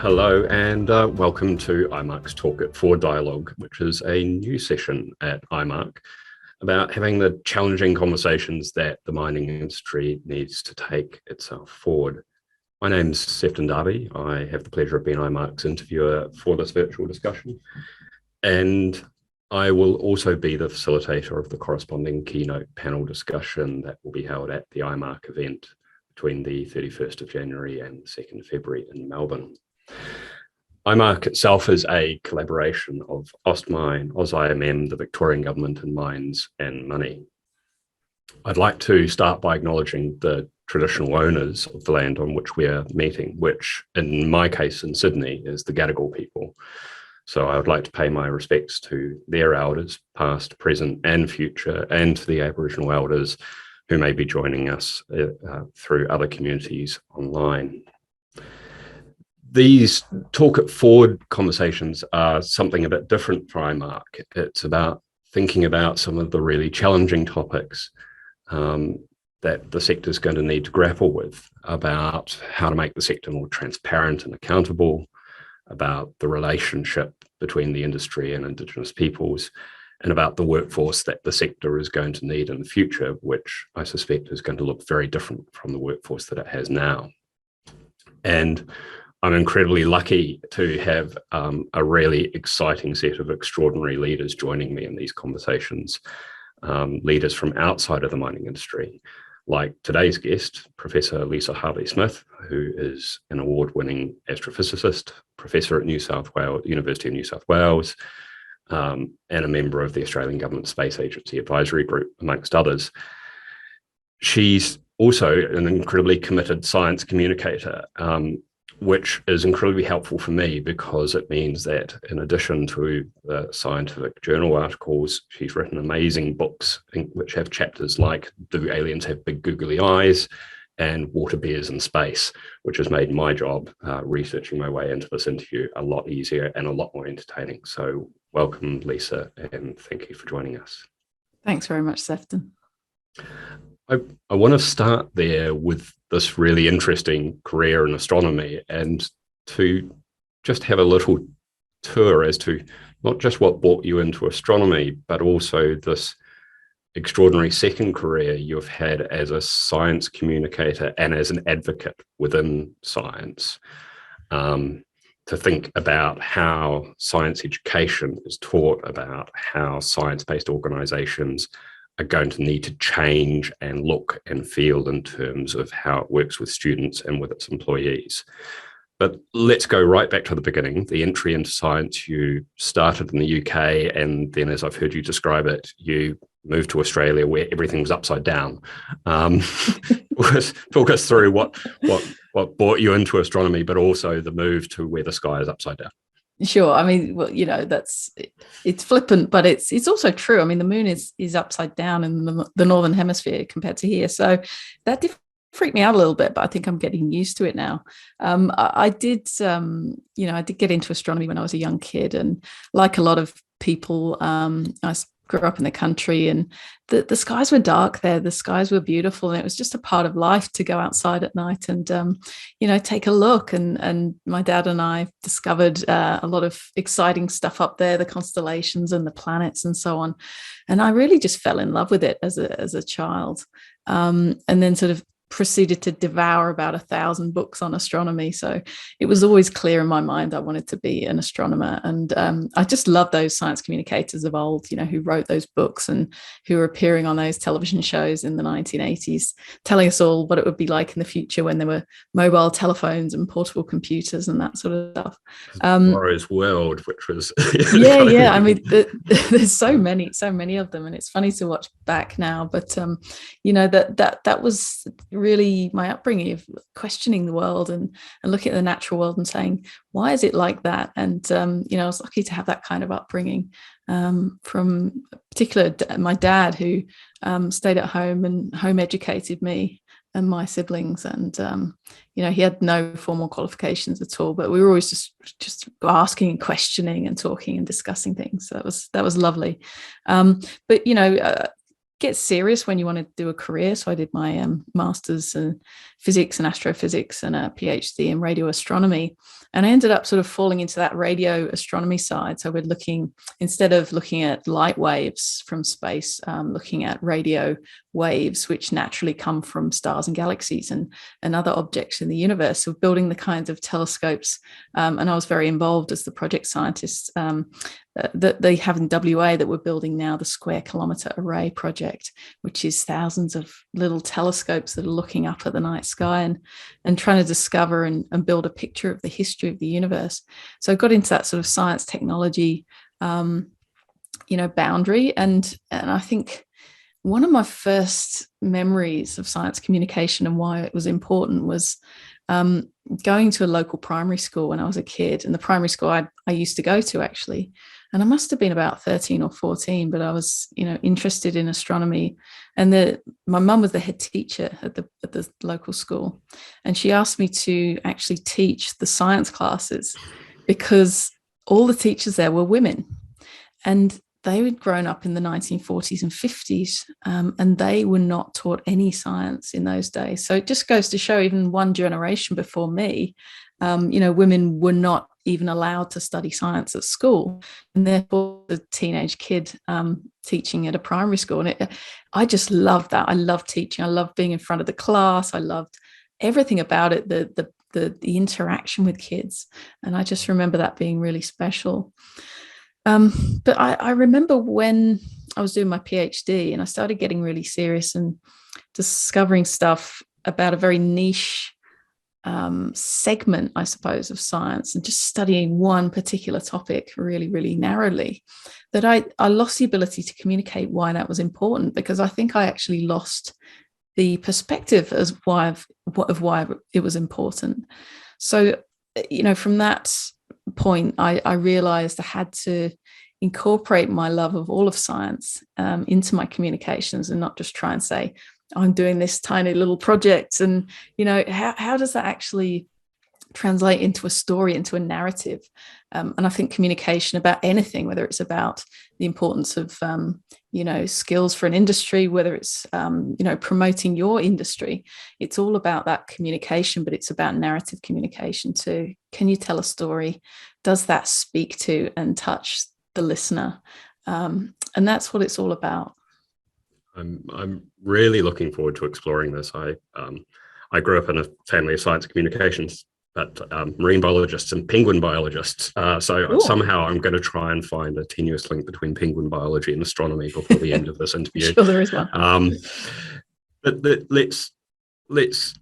Hello and welcome to IMARC's Talk It Forward Dialogue, which is a new session at IMARC about having the challenging conversations that the mining industry needs to take itself forward. My name's Sefton Darby. I have the pleasure of being IMARC's interviewer for this virtual discussion, and I will also be the facilitator of the corresponding keynote panel discussion that will be held at the IMARC event between the 31st of January and the 2nd of February in Melbourne. IMARC itself is a collaboration of AustMine, AusIMM, the Victorian Government, and Mines and Money. I'd like to start by acknowledging the traditional owners of the land on which we're meeting, which in my case in Sydney is the Gadigal people. So I would like to pay my respects to their elders, past, present and future, and to the Aboriginal elders who may be joining us through other communities online. These Talk It Forward conversations are something a bit different for IMARC. It's about thinking about some of the really challenging topics that the sector is going to need to grapple with, about how to make the sector more transparent and accountable, about the relationship between the industry and Indigenous peoples, and about the workforce that the sector is going to need in the future, which I suspect is going to look very different from the workforce that it has now. And I'm incredibly lucky to have a really exciting set of extraordinary leaders joining me in these conversations, leaders from outside of the mining industry, like today's guest, Professor Lisa Harvey-Smith, who is an award-winning astrophysicist, professor at University of New South Wales, and a member of the Australian Government Space Agency Advisory Group, amongst others. She's also an incredibly committed science communicator, which is incredibly helpful for me because it means that in addition to the scientific journal articles, she's written amazing books which have chapters like Do Aliens Have Big Googly Eyes and Water Bears in Space, which has made my job researching my way into this interview a lot easier and a lot more entertaining. So welcome, Lisa, and thank you for joining us. Thanks very much, Sefton. I want to start there with this really interesting career in astronomy and to just have a little tour as to not just what brought you into astronomy, but also this extraordinary second career you've had as a science communicator and as an advocate within science, to think about how science education is taught, about how science-based organizations are going to need to change and look and feel in terms of how it works with students and with its employees. But let's go right back to the beginning. The entry into science, you started in the UK, and then, as I've heard you describe it, you moved to Australia where everything was upside down. Talk us through what brought you into astronomy, but also the move to where the sky is upside down. Sure. I mean, well, it's flippant, but it's also true. I mean, the moon is upside down in the northern hemisphere compared to here, so that did freak me out a little bit. But I think I'm getting used to it now. I did get into astronomy when I was a young kid, and like a lot of people, I grew up in the country, and the skies were dark there. The skies were beautiful, and it was just a part of life to go outside at night and take a look. And my dad and I discovered a lot of exciting stuff up there, the constellations and the planets and so on. And I really just fell in love with it as a child, and then sort of proceeded to devour about 1,000 books on astronomy. So it was always clear in my mind I wanted to be an astronomer. And I just love those science communicators of old, who wrote those books and who were appearing on those television shows in the 1980s, telling us all what it would be like in the future when there were mobile telephones and portable computers and that sort of stuff. Tomorrow's World, which was yeah. I mean, there's so many of them, and it's funny to watch back now. But that was really my upbringing of questioning the world and looking at the natural world and saying, why is it like that? And I was lucky to have that kind of upbringing from particular my dad, who stayed at home and home educated me and my siblings, and he had no formal qualifications at all, but we were always just asking and questioning and talking and discussing things. So that was lovely. But gets serious when you want to do a career. So I did my master's in physics and astrophysics and a PhD in radio astronomy. And I ended up sort of falling into that radio astronomy side. So we're looking, instead of looking at light waves from space, looking at radio waves, which naturally come from stars and galaxies and other objects in the universe. So building the kinds of telescopes. And I was very involved as the project scientist that they have in WA that we're building now, the Square Kilometre Array project, which is thousands of little telescopes that are looking up at the night sky and trying to discover and build a picture of the history of the universe. So I got into that sort of science technology, boundary. And I think one of my first memories of science communication and why it was important was going to a local primary school when I was a kid. And the primary school I used to go to, actually, and I must have been about 13 or 14, but I was, interested in astronomy. And my mum was the head teacher at the local school. And she asked me to actually teach the science classes because all the teachers there were women. And they had grown up in the 1940s and 50s, and they were not taught any science in those days. So it just goes to show, even one generation before me, women were not even allowed to study science at school. And therefore, the teenage kid teaching at a primary school. And I just loved that. I loved teaching. I loved being in front of the class. I loved everything about it, the interaction with kids. And I just remember that being really special. But I remember when I was doing my PhD and I started getting really serious and discovering stuff about a very niche segment, I suppose, of science, and just studying one particular topic really, really narrowly, that I lost the ability to communicate why that was important, because I think I actually lost the perspective of why it was important. So, from that point, I realized I had to incorporate my love of all of science into my communications and not just try and say, I'm doing this tiny little project. And, how does that actually translate into a story, into a narrative? And I think communication about anything, whether it's about the importance of, skills for an industry, whether it's, promoting your industry, it's all about that communication, but it's about narrative communication too. Can you tell a story? Does that speak to and touch the listener? And that's what it's all about. I'm really looking forward to exploring this. I grew up in a family of science communications, but marine biologists and penguin biologists. So somehow I'm going to try and find a tenuous link between penguin biology and astronomy before the end of this interview. Sure, there is one. But let's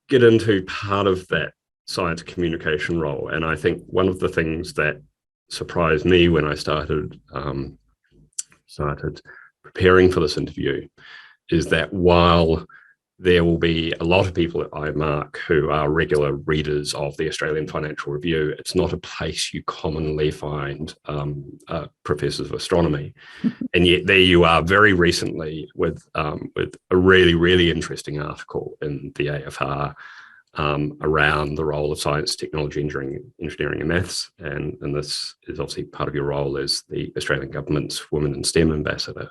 get into part of that science communication role. And I think one of the things that surprised me when I started preparing for this interview is that while there will be a lot of people at IMARC who are regular readers of the Australian Financial Review, it's not a place you commonly find professors of astronomy. And yet there you are very recently with a really, really interesting article in the AFR around the role of science, technology, engineering and maths. And this is obviously part of your role as the Australian government's Women in STEM ambassador.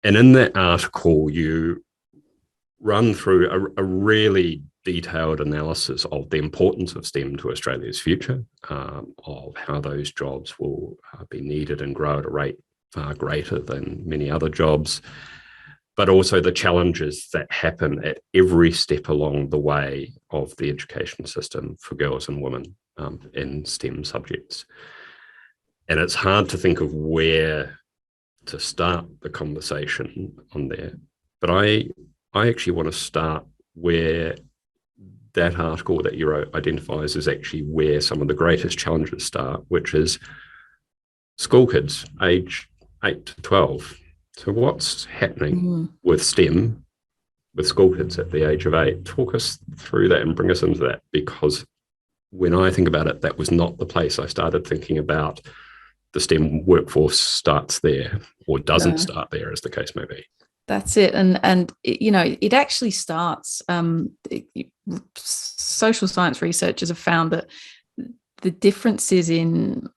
And in that article, you run through a really detailed analysis of the importance of STEM to Australia's future, of how those jobs will be needed and grow at a rate far greater than many other jobs, but also the challenges that happen at every step along the way of the education system for girls and women in STEM subjects. And it's hard to think of where to start the conversation on there. But I actually want to start where that article that you wrote identifies as actually where some of the greatest challenges start, which is school kids, age 8 to 12. So what's happening with STEM, with school kids at the age of 8? Talk us through that and bring us into that, because when I think about it, that was not the place I started thinking about. The STEM workforce starts there, or doesn't start there, as the case may be. That's it. And it actually starts, social science researchers have found that the differences in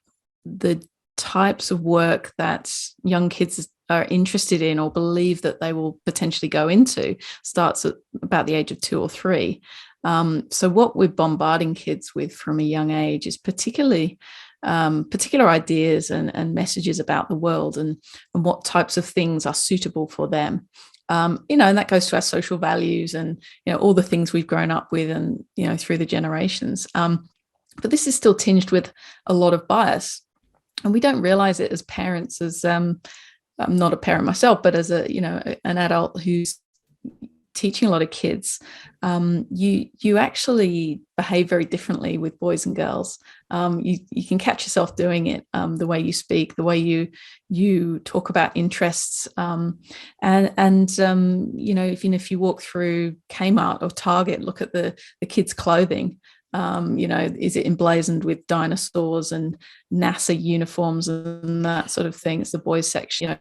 the types of work that young kids are interested in or believe that they will potentially go into starts at about the age of 2 or 3. So what we're bombarding kids with from a young age is particular ideas and messages about the world and what types of things are suitable for them. And that goes to our social values and, all the things we've grown up with and, through the generations. But this is still tinged with a lot of bias. And we don't realize it as parents, as I'm not a parent myself, but as an adult who's teaching a lot of kids, you actually behave very differently with boys and girls. You can catch yourself doing it, the way you speak, the way you talk about interests, if you walk through Kmart or Target, look at the kids' clothing. Is it emblazoned with dinosaurs and NASA uniforms and that sort of thing? It's the boys section,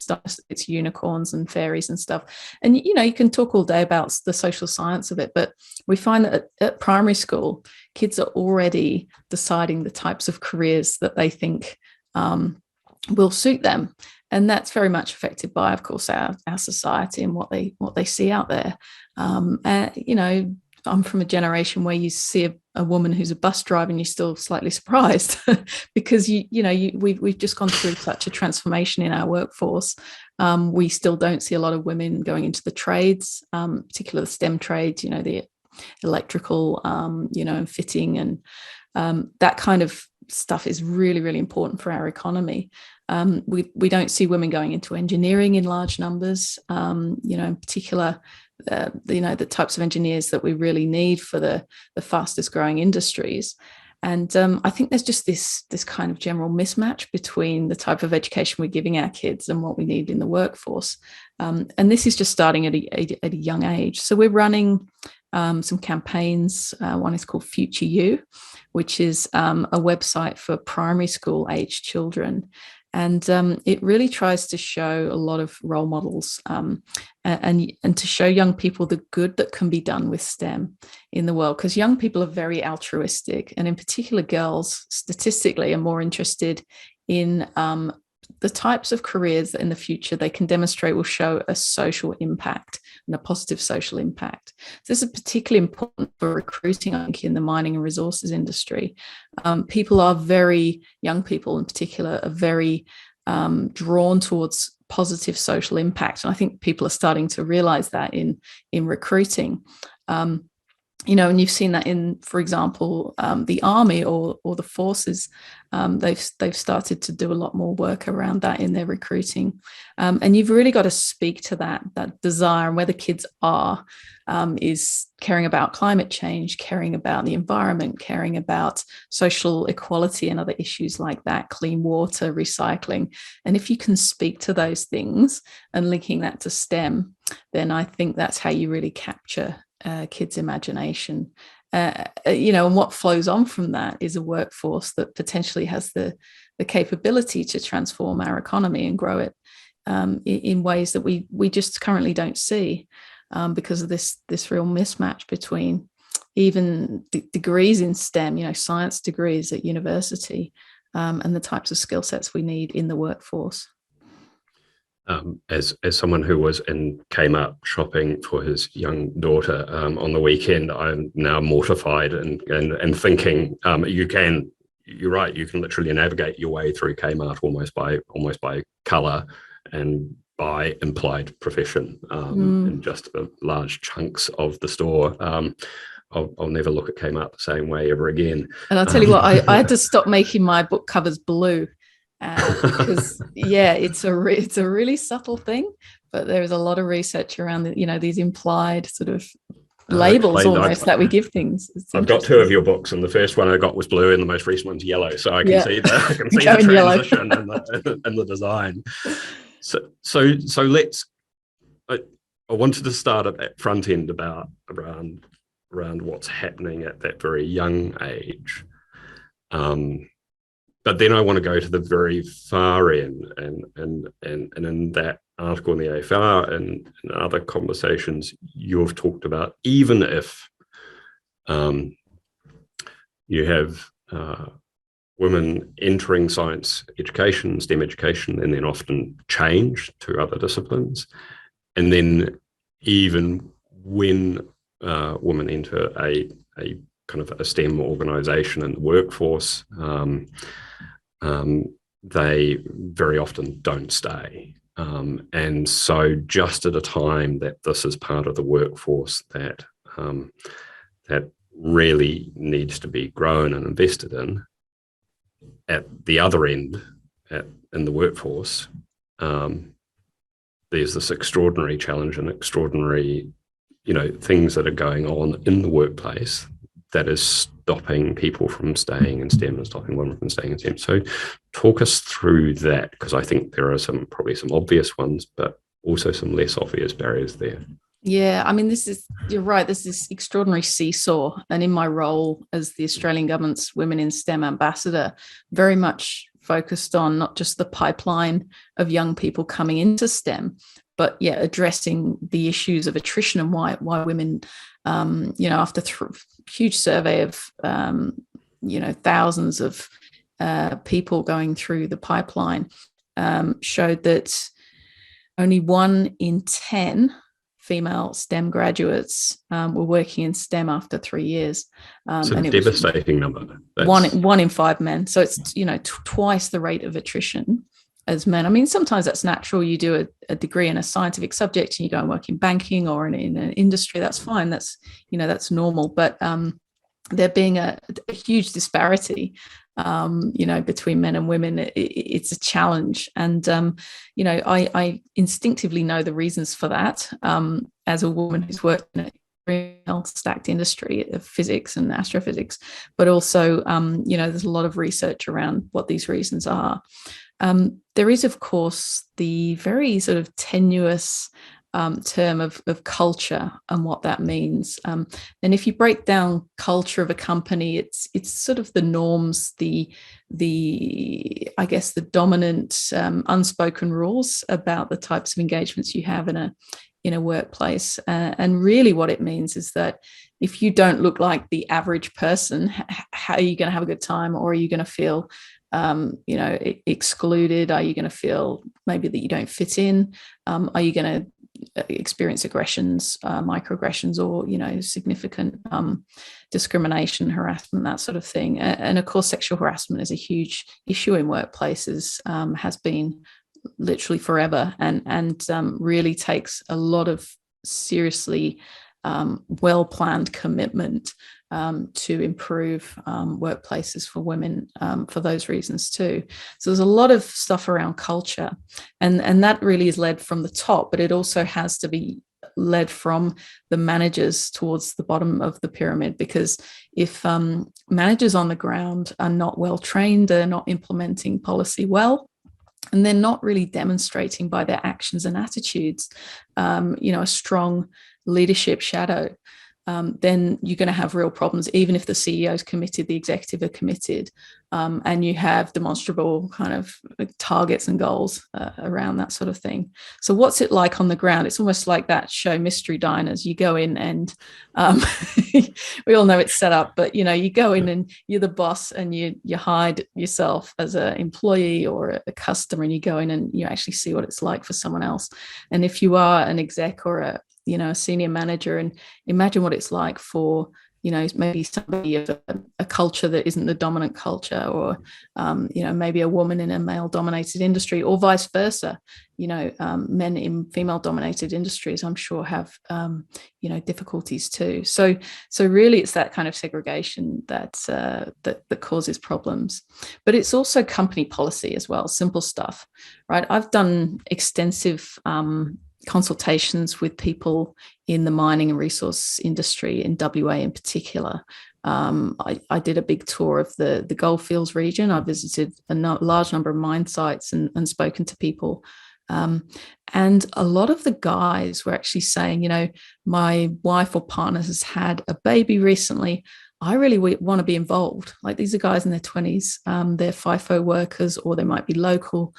it's unicorns and fairies and stuff. And, you can talk all day about the social science of it, but we find that at primary school, kids are already deciding the types of careers that they think will suit them. And that's very much affected by, of course, our society and what they see out there. I'm from a generation where you see a woman who's a bus driver and you're still slightly surprised because we've just gone through such a transformation in our workforce. We still don't see a lot of women going into the trades, particularly the STEM trades, the electrical, and fitting and that kind of stuff is really, really important for our economy. We don't see women going into engineering in large numbers, in particular, the types of engineers that we really need for the fastest growing industries. And I think there's just this kind of general mismatch between the type of education we're giving our kids and what we need in the workforce. And this is just starting at a young age. So we're running some campaigns. One is called Future You, which is a website for primary school age children. And it really tries to show a lot of role models and to show young people the good that can be done with STEM in the world, because young people are very altruistic, and in particular girls statistically are more interested in the types of careers that in the future they can demonstrate will show a social impact and a positive social impact. This is particularly important for recruiting, I think, in the mining and resources industry. Young people in particular are very drawn towards positive social impact. And I think people are starting to realize that in recruiting. And you've seen that in, for example, the army or the forces. They've started to do a lot more work around that in their recruiting. And you've really got to speak to that desire, and where the kids are is caring about climate change, caring about the environment, caring about social equality and other issues like that, clean water, recycling. And if you can speak to those things and linking that to STEM, then I think that's how you really capture kids' imagination. And what flows on from that is a workforce that potentially has the capability to transform our economy and grow it in ways that we just currently don't see because of this real mismatch between even degrees in STEM, science degrees at university, and the types of skill sets we need in the workforce. As someone who was in Kmart shopping for his young daughter on the weekend, I'm now mortified and thinking you're right, you can literally navigate your way through Kmart almost by colour and by implied profession in just large chunks of the store. I'll never look at Kmart the same way ever again. And I'll tell you what, I had to stop making my book covers blue. Because it's a really subtle thing, but there is a lot of research around these implied sort of labels almost that we give things. I've got 2 of your books, and the first one I got was blue and the most recent one's yellow, so I can see the transition and the design. So let's I wanted to start at that front end around what's happening at that very young age. But then I want to go to the very far end, and in that article in the AFR and in other conversations you've talked about, even if you have women entering science education, STEM education, and then often change to other disciplines. And then even when women enter a kind of a STEM organization in the workforce, they very often don't stay. And so just at a time that this is part of the workforce that really needs to be grown and invested in, at the other end, in the workforce, there's this extraordinary challenge and extraordinary, things that are going on in the workplace that is stopping people from staying in STEM and stopping women from staying in STEM. So talk us through that, because I think there are probably some obvious ones, but also some less obvious barriers there. Yeah, I mean, you're right, this is extraordinary seesaw. And in my role as the Australian government's Women in STEM ambassador, very much focused on not just the pipeline of young people coming into STEM, but addressing the issues of attrition and why women, after huge survey of, thousands of people going through the pipeline, showed that only 1 in 10 female STEM graduates were working in STEM after 3 years. It's a devastating number. One in 5 men. So it's, twice the rate of attrition as men. I mean, sometimes that's natural. You do a degree in a scientific subject and you go and work in banking or in an industry. That's fine. That's, that's normal. But there being a huge disparity, between men and women, it's a challenge. And, I instinctively know the reasons for that as a woman who's worked in a stacked industry of physics and astrophysics, but also, there's a lot of research around what these reasons are. There is, of course, the very sort of tenuous term of culture and what that means. And if you break down culture of a company, it's sort of the norms, the I guess the dominant unspoken rules about the types of engagements you have in a workplace. And really what it means is that if you don't look like the average person, how are you going to have a good time? Or are you going to feel excluded? Are you going to feel maybe that you don't fit in? Are you going to experience aggressions, microaggressions, or significant discrimination, harassment, that sort of thing? And of course, sexual harassment is a huge issue in workplaces, has been literally forever, and really takes a lot of seriously well-planned commitment to improve workplaces for women for those reasons too. So there's a lot of stuff around culture, and that really is led from the top, but it also has to be led from the managers towards the bottom of the pyramid, because if managers on the ground are not well trained, they're not implementing policy well, and they're not really demonstrating by their actions and attitudes, a strong leadership shadow, then you're going to have real problems, even if the CEO is committed, the executive are committed, and you have demonstrable kind of targets and goals around that sort of thing. So what's it like on the ground? It's almost like that show Mystery Diners. You go in and we all know it's set up, but you go in and you're the boss, and you hide yourself as an employee or a customer, and you go in and you actually see what it's like for someone else. And if you are an exec or a senior manager, and imagine what it's like for, maybe somebody of a culture that isn't the dominant culture, or, maybe a woman in a male dominated industry, or vice versa. Men in female dominated industries, I'm sure, have, difficulties too. So really it's that kind of segregation that causes problems. But it's also company policy as well, simple stuff, right? I've done extensive consultations with people in the mining and resource industry in WA in particular. I did a big tour of the Goldfields region. I visited a large number of mine sites and spoken to people. And a lot of the guys were actually saying, my wife or partner has had a baby recently. I really want to be involved. Like, these are guys in their 20s, they're FIFO workers, or they might be local.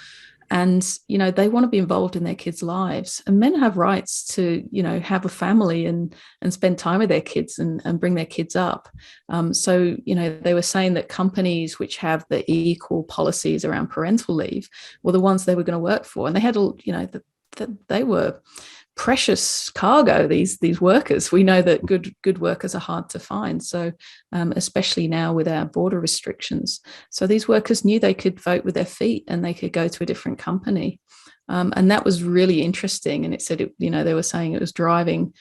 and they want to be involved in their kids' lives, and men have rights to have a family and spend time with their kids and bring their kids up. So they were saying that companies which have the equal policies around parental leave were the ones they were going to work for, and they had they were precious cargo, these workers. We know that good workers are hard to find, so especially now with our border restrictions. So these workers knew they could vote with their feet and they could go to a different company, and that was really interesting. And it said they were saying it was driving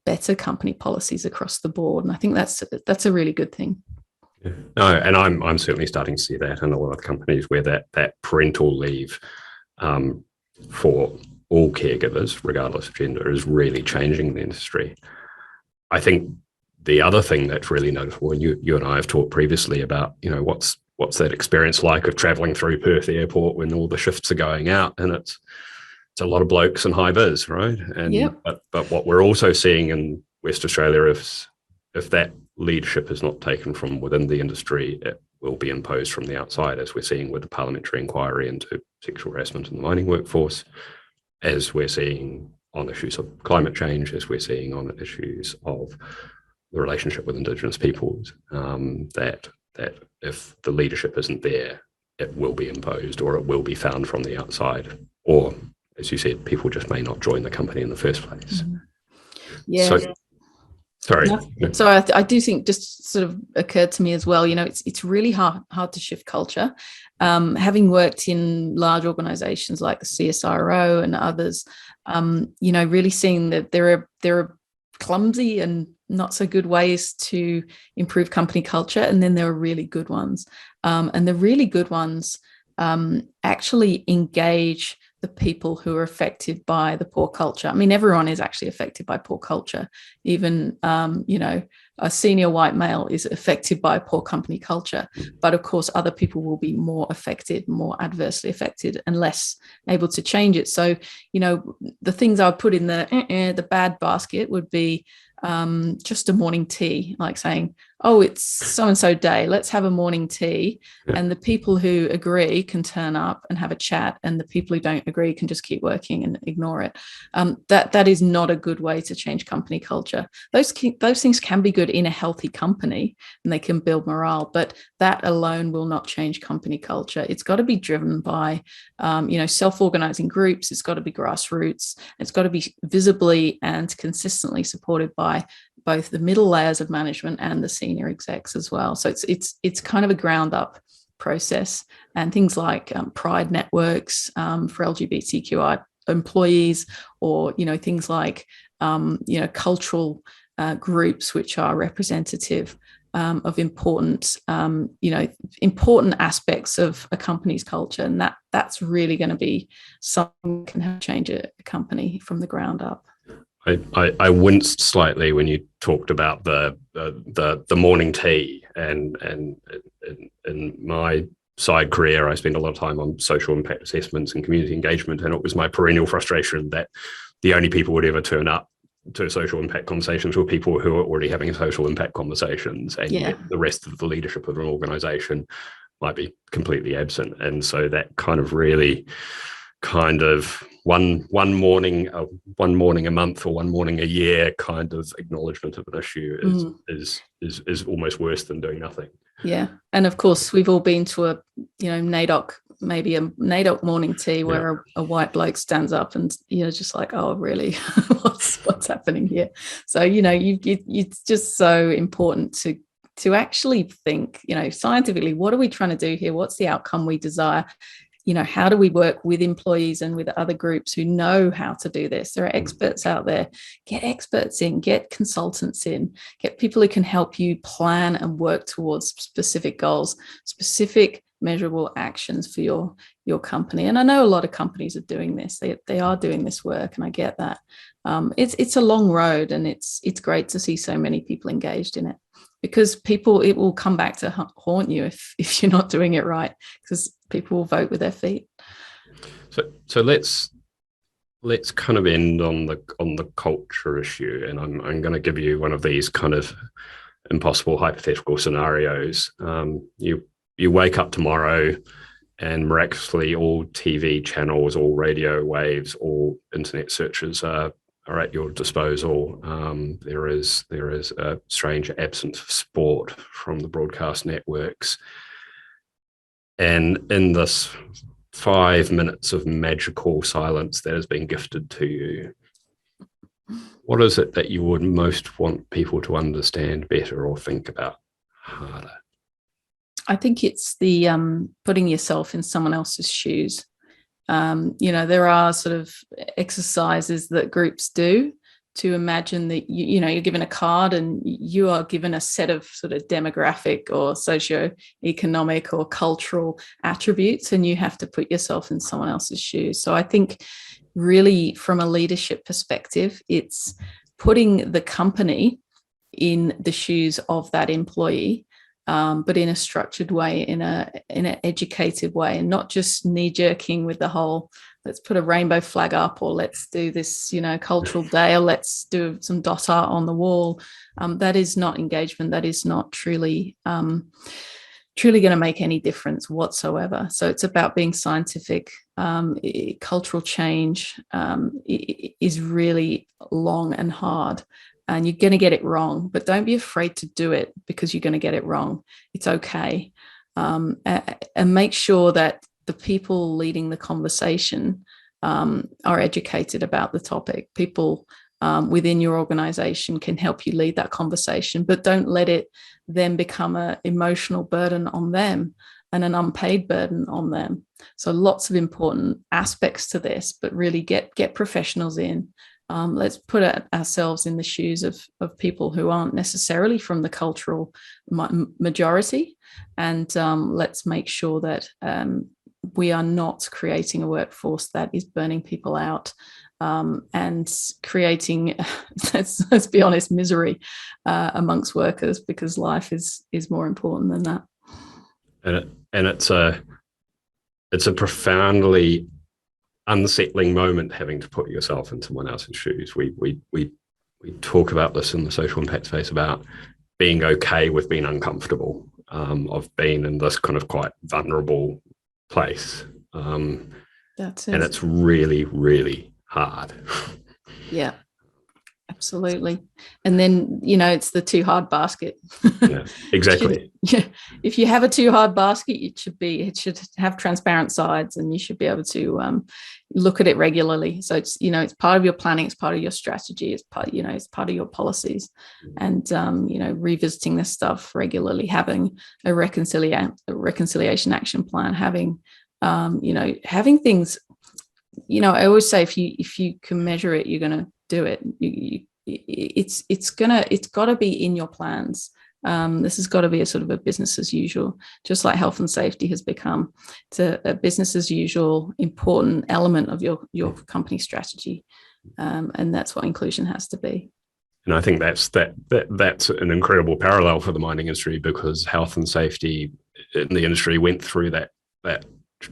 better company policies across the board, and I think that's a really good thing. Yeah. No, and I'm certainly starting to see that in a lot of companies where that parental leave for all caregivers, regardless of gender, is really changing the industry. I think the other thing that's really noticeable, and you and I have talked previously about, what's that experience like of traveling through Perth Airport when all the shifts are going out, and it's a lot of blokes and high vis, right? And yep. but what we're also seeing in West Australia is if that leadership is not taken from within the industry, it will be imposed from the outside, as we're seeing with the parliamentary inquiry into sexual harassment in the mining workforce, as we're seeing on issues of climate change, as we're seeing on issues of the relationship with Indigenous peoples, that if the leadership isn't there, it will be imposed, or it will be found from the outside, or, as you said, people just may not join the company in the first place. Mm-hmm. Yeah. Sorry. So I do think, just sort of occurred to me as well, it's really hard to shift culture. Having worked in large organizations like the CSIRO and others, really seeing that there are clumsy and not so good ways to improve company culture, and then there are really good ones. And the really good ones actually engage the people who are affected by the poor culture. I mean, everyone is actually affected by poor culture. Even, a senior white male is affected by poor company culture. But of course, other people will be more affected, more adversely affected, and less able to change it. So, the things I would put in the bad basket would be just a morning tea, like saying, oh, it's so-and-so day, let's have a morning tea. Yeah. And the people who agree can turn up and have a chat, and the people who don't agree can just keep working and ignore it. That is not a good way to change company culture. Those things can be good in a healthy company, and they can build morale, but that alone will not change company culture. It's got to be driven by self-organizing groups. It's got to be grassroots. It's got to be visibly and consistently supported by both the middle layers of management and the senior execs as well. So it's kind of a ground up process, and things like pride networks for LGBTQI employees, or things like cultural groups which are representative of important aspects of a company's culture, and that's really going to be something that can help change a company from the ground up. I winced slightly when you talked about the morning tea, and in my side career, I spent a lot of time on social impact assessments and community engagement, and it was my perennial frustration that the only people who would ever turn up to social impact conversations were people who are already having social impact conversations, and yet the rest of the leadership of an organization might be completely absent. And so that kind of really one morning a month or one morning a year kind of acknowledgement of an issue is almost worse than doing nothing. Yeah. And of course we've all been to a NAIDOC morning tea where a white bloke stands up and just like, oh really, what's happening here? So it's just so important to actually think scientifically, what are we trying to do here? What's the outcome we desire? How do we work with employees and with other groups who know how to do this? There are experts out there. Get experts in, get consultants in, get people who can help you plan and work towards specific goals, specific measurable actions for your company. And I know a lot of companies are doing this. They are doing this work, and I get that. It's a long road, and it's great to see so many people engaged in it, because it will come back to haunt you if you're not doing it right, because people will vote with their feet. So let's kind of end on the culture issue, and I'm going to give you one of these kind of impossible hypothetical scenarios. You wake up tomorrow, and miraculously all TV channels, all radio waves, all internet searches are at your disposal. There is a strange absence of sport from the broadcast networks. And in this 5 minutes of magical silence that has been gifted to you, what is it that you would most want people to understand better or think about harder? I think it's the putting yourself in someone else's shoes. There are sort of exercises that groups do to imagine that you're given a card and you are given a set of sort of demographic or socio-economic or cultural attributes, and you have to put yourself in someone else's shoes. So I think really from a leadership perspective, it's putting the company in the shoes of that employee, but in a structured way, in an educated way, and not just knee-jerking with the whole, let's put a rainbow flag up, or let's do this, cultural day, or let's do some dot art on the wall. That is not engagement. That is not truly going to make any difference whatsoever. So it's about being scientific. Cultural change is really long and hard, and you're going to get it wrong, but don't be afraid to do it because you're going to get it wrong. It's okay. And make sure that the people leading the conversation are educated about the topic. People within your organization can help you lead that conversation, but don't let it then become an emotional burden on them and an unpaid burden on them. So lots of important aspects to this, but really get professionals in. Let's put ourselves in the shoes of people who aren't necessarily from the cultural majority, and let's make sure that we are not creating a workforce that is burning people out and creating, let's be honest, misery amongst workers, because life is more important than that. And it's a profoundly unsettling moment, having to put yourself in someone else's shoes. We talk about this in the social impact space, about being okay with being uncomfortable, of being in this kind of quite vulnerable place. That's it. And it's really, really hard. Yeah, absolutely. And then, it's the too hard basket. Yeah, exactly. If you have a too hard basket, it should have transparent sides, and you should be able to look at it regularly. So it's part of your planning, it's part of your strategy, it's part of your policies, and revisiting this stuff regularly, having a reconciliation action plan, having things. I always say, if you can measure it, you're going to do it. It's got to be in your plans. This has got to be a sort of a business as usual, just like health and safety has become. It's a business as usual important element of your company strategy, and that's what inclusion has to be. And I think that's an incredible parallel for the mining industry, because health and safety in the industry went through that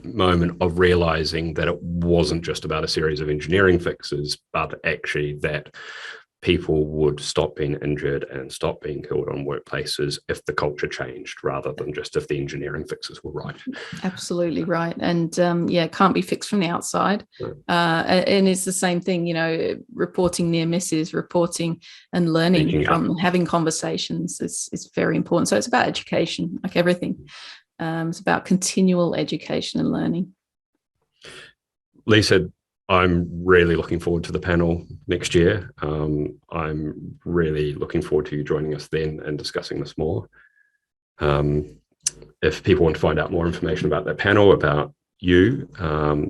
moment of realizing that it wasn't just about a series of engineering fixes, but actually that people would stop being injured and stop being killed on workplaces if the culture changed, rather than just if the engineering fixes were right. Absolutely right. And it can't be fixed from the outside. And it's the same thing, reporting near misses, reporting and learning from having conversations is very important. So it's about education, like everything. It's about continual education and learning. Lisa, I'm really looking forward to the panel next year. I'm really looking forward to you joining us then and discussing this more. If people want to find out more information about that panel, about you,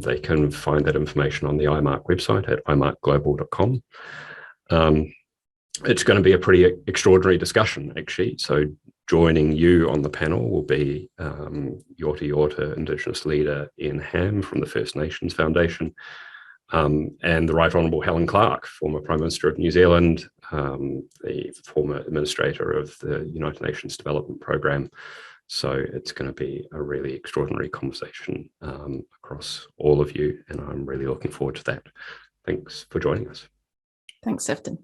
they can find that information on the IMARC website at imarcglobal.com. It's going to be a pretty extraordinary discussion, actually. So joining you on the panel will be Yorta Yorta Indigenous leader Ian Ham from the First Nations Foundation, and the Right Honourable Helen Clark, former Prime Minister of New Zealand, the former administrator of the United Nations Development Programme. So it's going to be a really extraordinary conversation across all of you, and I'm really looking forward to that. Thanks for joining us. Thanks, Sefton.